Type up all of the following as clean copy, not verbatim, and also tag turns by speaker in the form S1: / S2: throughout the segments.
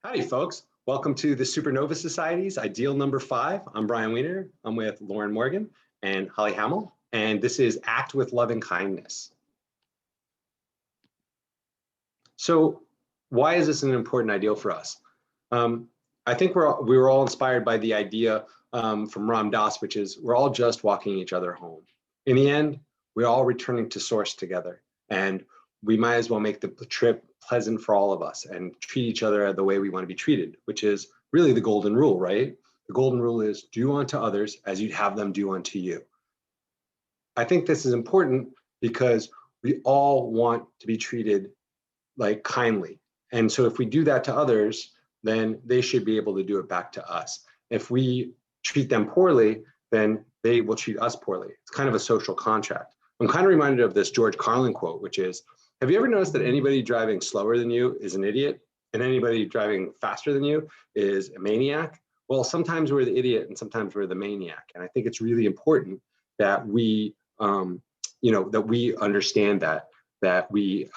S1: Howdy, folks. Welcome to the Supernova Society's Ideal Number 5. I'm Brian Wiener. I'm with Lauren Morgan and Holly Hamill, and this is Act with Love and Kindness. So why is this an important ideal for us? I think we were all inspired by the idea from Ram Dass, which is we're all just walking each other home. In the end, we're all returning to source together, and we might as well make the trip pleasant for all of us and treat each other the way we want to be treated, which is really the golden rule, right? The golden rule is do unto others as you'd have them do unto you. I think this is important because we all want to be treated like kindly. And so if we do that to others, then they should be able to do it back to us. If we treat them poorly, then they will treat us poorly. It's kind of a social contract. I'm kind of reminded of this George Carlin quote, which is, have you ever noticed that anybody driving slower than you is an idiot and anybody driving faster than you is a maniac? Well, sometimes we're the idiot and sometimes we're the maniac. And I think it's really important that we, that we understand that we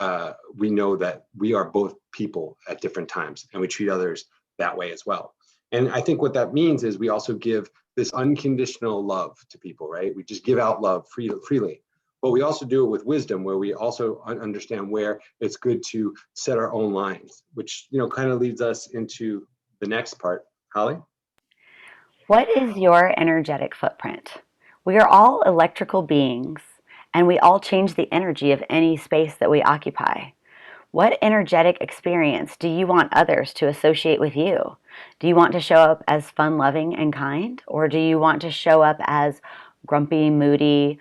S1: know that we are both people at different times and we treat others that way as well. And I think what that means is we also give this unconditional love to people, right? We just give out love freely. But we also do it with wisdom, where we also understand where it's good to set our own lines, which kind of leads us into the next part. Holly?
S2: What is your energetic footprint? We are all electrical beings, and we all change the energy of any space that we occupy. What energetic experience do you want others to associate with you? Do you want to show up as fun-loving and kind, or do you want to show up as grumpy, moody,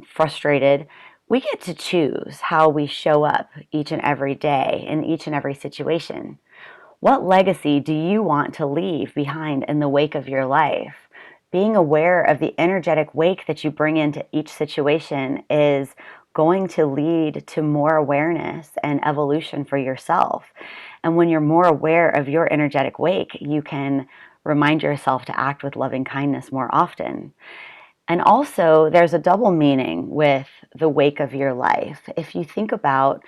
S2: frustrated? We get to choose how we show up each and every day in each and every situation. What legacy do you want to leave behind in the wake of your life? Being aware of the energetic wake that you bring into each situation is going to lead to more awareness and evolution for yourself. And when you're more aware of your energetic wake, you can remind yourself to act with loving kindness more often. And also, there's a double meaning with the wake of your life. If you think about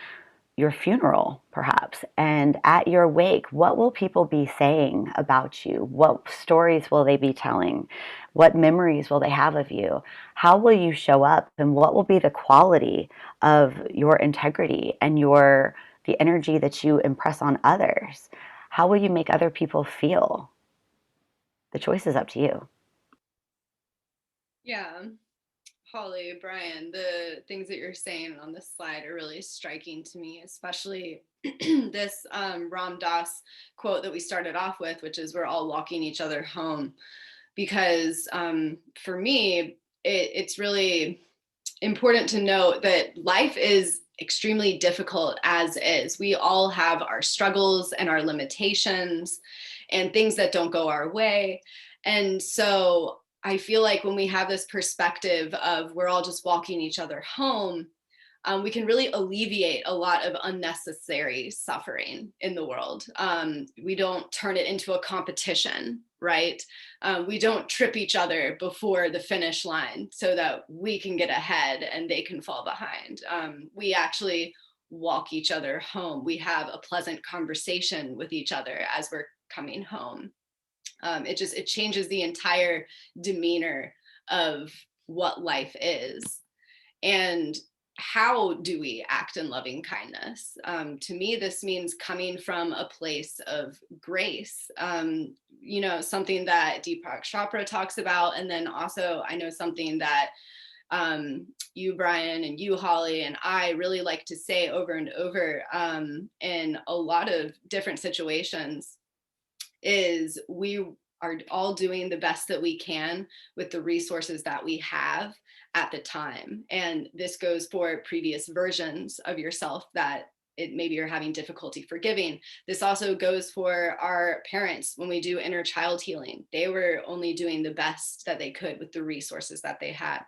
S2: your funeral, perhaps, and at your wake, what will people be saying about you? What stories will they be telling? What memories will they have of you? How will you show up, and what will be the quality of your integrity and the energy that you impress on others? How will you make other people feel? The choice is up to you.
S3: Yeah, Holly, Brian, the things that you're saying on this slide are really striking to me, especially this Ram Dass quote that we started off with, which is we're all walking each other home. Because for me, it's really important to note that life is extremely difficult as is. We all have our struggles and our limitations and things that don't go our way. And so I feel like when we have this perspective of we're all just walking each other home, we can really alleviate a lot of unnecessary suffering in the world. We don't turn it into a competition, right? We don't trip each other before the finish line so that we can get ahead and they can fall behind. We actually walk each other home. We have a pleasant conversation with each other as we're coming home. It changes the entire demeanor of what life is. And how do we act in loving kindness? To me, this means coming from a place of grace, something that Deepak Chopra talks about. And then also, I know something that you, Brian, and you, Holly, and I really like to say over and over in a lot of different situations is we are all doing the best that we can with the resources that we have at the time. And this goes for previous versions of yourself that maybe you're having difficulty forgiving. This also goes for our parents when we do inner child healing. They were only doing the best that they could with the resources that they had.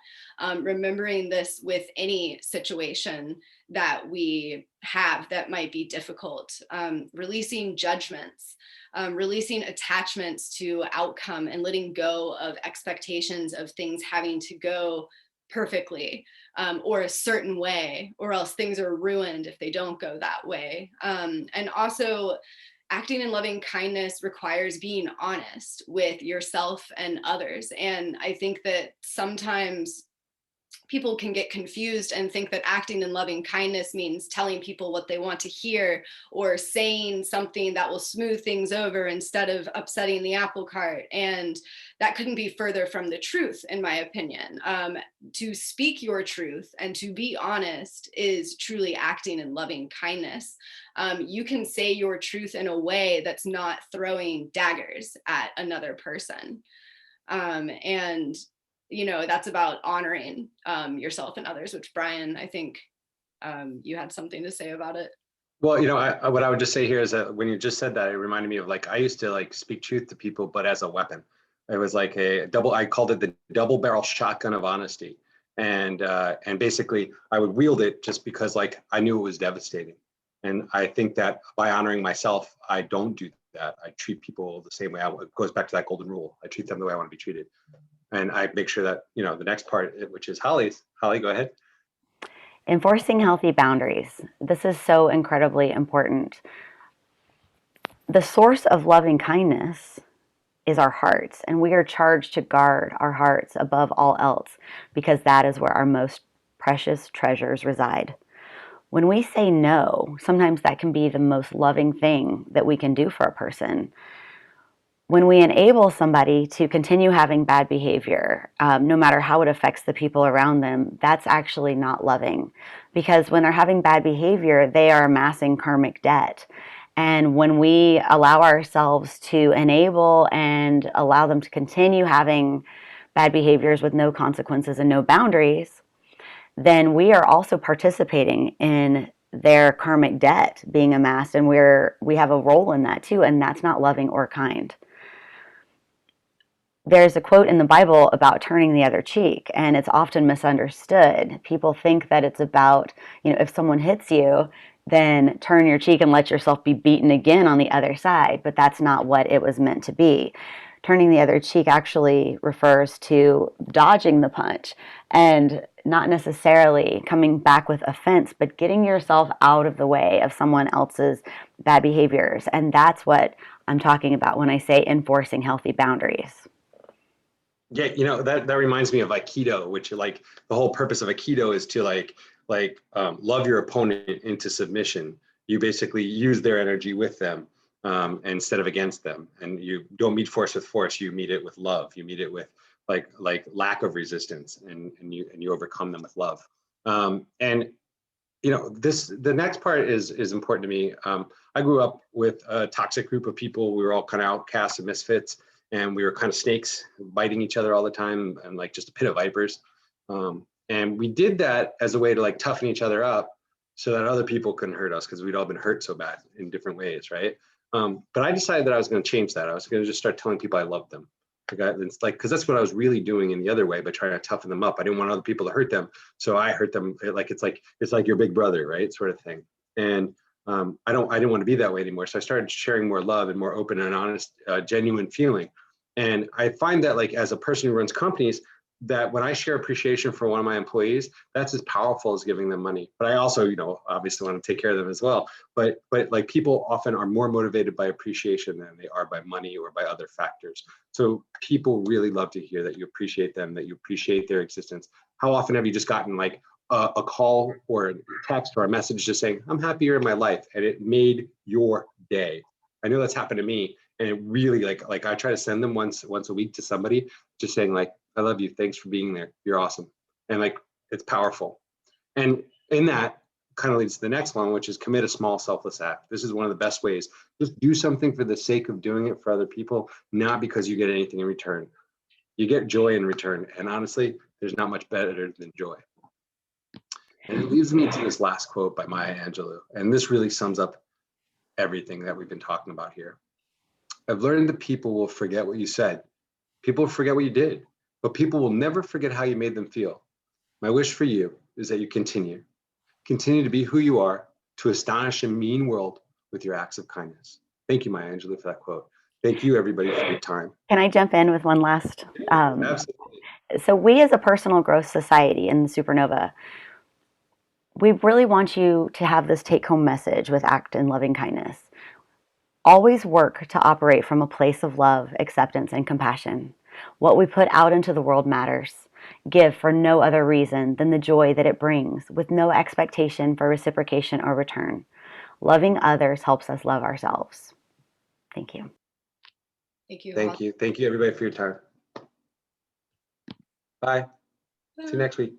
S3: Remembering this with any situation that we have that might be difficult, releasing judgments, releasing attachments to outcome and letting go of expectations of things having to go perfectly or a certain way, or else things are ruined if they don't go that way. And also acting in loving kindness requires being honest with yourself and others. And I think that sometimes people can get confused and think that acting in loving kindness means telling people what they want to hear or saying something that will smooth things over instead of upsetting the apple cart. And that couldn't be further from the truth, in my opinion. To speak your truth and to be honest is truly acting in loving kindness. You can say your truth in a way that's not throwing daggers at another person. And that's about honoring yourself and others, which Brian, I think you had something to say about it.
S1: Well, what I would just say here is that when you just said that, it reminded me of like I used to like speak truth to people, but as a weapon. It was like I called it the double barrel shotgun of honesty. And basically I would wield it just because like I knew it was devastating. And I think that by honoring myself, I don't do that. I treat people the same way. It goes back to that golden rule. I treat them the way I want to be treated. And I make sure that, the next part, which is Holly's. Holly, go ahead.
S2: Enforcing healthy boundaries. This is so incredibly important. The source of loving kindness is our hearts, and we are charged to guard our hearts above all else because that is where our most precious treasures reside. When we say no, sometimes that can be the most loving thing that we can do for a person. When we enable somebody to continue having bad behavior, no matter how it affects the people around them, that's actually not loving. Because when they're having bad behavior, they are amassing karmic debt. And when we allow ourselves to enable and allow them to continue having bad behaviors with no consequences and no boundaries, then we are also participating in their karmic debt being amassed, and we have a role in that too, and that's not loving or kind. There's a quote in the Bible about turning the other cheek, and it's often misunderstood. People think that it's about, if someone hits you, then turn your cheek and let yourself be beaten again on the other side, but that's not what it was meant to be. Turning the other cheek actually refers to dodging the punch and not necessarily coming back with offense, but getting yourself out of the way of someone else's bad behaviors. And that's what I'm talking about when I say enforcing healthy boundaries.
S1: Yeah, that reminds me of Aikido, which like the whole purpose of Aikido is to love your opponent into submission. You basically use their energy with them instead of against them, and you don't meet force with force. You meet it with love. You meet it with like lack of resistance, and you overcome them with love. And the next part is important to me. I grew up with a toxic group of people. We were all kind of outcasts and misfits, and we were kind of snakes biting each other all the time, and like just a pit of vipers. And we did that as a way to like toughen each other up so that other people couldn't hurt us because we'd all been hurt so bad in different ways, right? But I decided that I was going to change that. I was going to just start telling people I loved them. It's like, because that's what I was really doing in the other way by trying to toughen them up. I didn't want other people to hurt them, so I hurt them. It's like your big brother, right? Sort of thing. And I didn't want to be that way anymore. So I started sharing more love and more open and honest, genuine feeling. And I find that like as a person who runs companies, that when I share appreciation for one of my employees, that's as powerful as giving them money. But I also, obviously want to take care of them as well. But like people often are more motivated by appreciation than they are by money or by other factors. So people really love to hear that you appreciate them, that you appreciate their existence. How often have you just gotten like a call or a text or a message just saying, I'm happier in my life, and it made your day? I know that's happened to me. And it really like I try to send them once a week to somebody just saying like, I love you. Thanks for being there. You're awesome. And like, it's powerful. And in that kind of leads to the next one, which is commit a small selfless act. This is one of the best ways. Just do something for the sake of doing it for other people, not because you get anything in return. You get joy in return. And honestly, there's not much better than joy. And it leads me to this last quote by Maya Angelou. And this really sums up everything that we've been talking about here. I've learned that people will forget what you said. People will forget what you did, but people will never forget how you made them feel. My wish for you is that you continue to be who you are, to astonish a mean world with your acts of kindness. Thank you, Maya Angelou, for that quote. Thank you, everybody, for your time.
S2: Can I jump in with one last?
S1: Absolutely.
S2: So we as a personal growth society in Supernova, we really want you to have this take-home message with act in loving kindness. Always work to operate from a place of love, acceptance, and compassion. What we put out into the world matters. Give for no other reason than the joy that it brings, with no expectation for reciprocation or return. Loving others helps us love ourselves. Thank you.
S3: Thank you.
S1: Thank you. Thank you, everybody, for your time. Bye. See you next week.